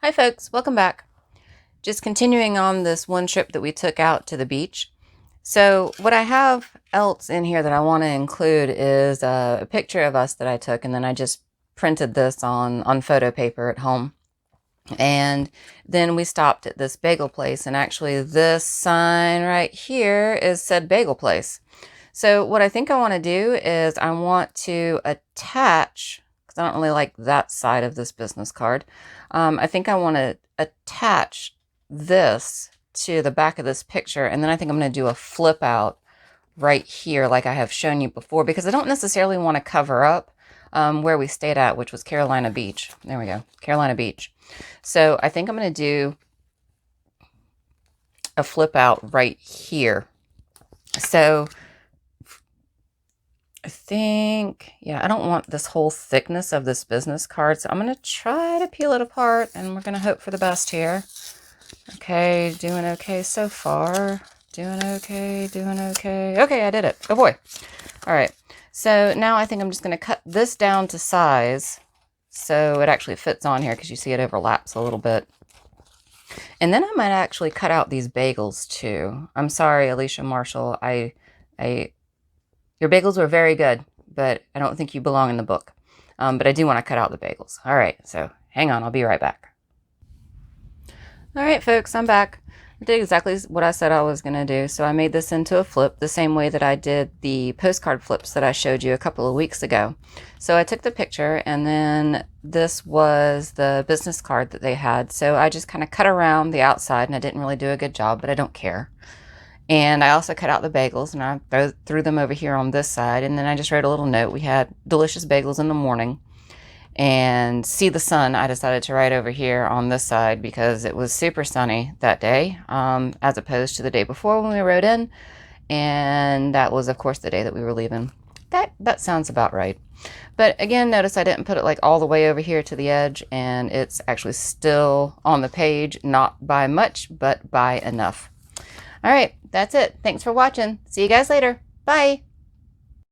Hi folks, welcome back. Just continuing on this one trip that we took out to the beach. So what I have else in here that I want to include is a picture of us that I took, and then I just printed this on photo paper at home. And then we stopped at this bagel place, and actually this sign right here is said bagel place. So what I think I want to do is I want to attach, because I don't really like that side of this business card. I think I want to attach this to the back of this picture, and then I think I'm going to do a flip out right here like I have shown you before, because I don't necessarily want to cover up where we stayed at, which was Carolina Beach. There we go, Carolina Beach. So I think I'm going to do a flip out right here. So I think, yeah, I don't want this whole thickness of this business card, so I'm going to try to peel it apart, and we're going to hope for the best here. Okay, doing okay so far. Doing okay, doing okay. Okay, I did it. Oh boy. All right, so now I think I'm just going to cut this down to size so it actually fits on here, because you see it overlaps a little bit. And then I might actually cut out these bagels too. I'm sorry, Alicia Marshall. Your bagels were very good, but I don't think you belong in the book. But I do want to cut out the bagels. All right, so hang on, I'll be right back. All right, folks, I'm back. I did exactly what I said I was going to do. So I made this into a flip the same way that I did the postcard flips that I showed you a couple of weeks ago. So I took the picture, and then this was the business card that they had. So I just kind of cut around the outside, and I didn't really do a good job, but I don't care. And I also cut out the bagels, and I threw them over here on this side. And then I just wrote a little note. We had delicious bagels in the morning. And see the sun, I decided to write over here on this side because it was super sunny that day, as opposed to the day before when we rode in. And that was, of course, the day that we were leaving. That sounds about right. But again, notice I didn't put it like all the way over here to the edge, and it's actually still on the page, not by much, but by enough. All right, that's it. Thanks for watching. See you guys later. Bye.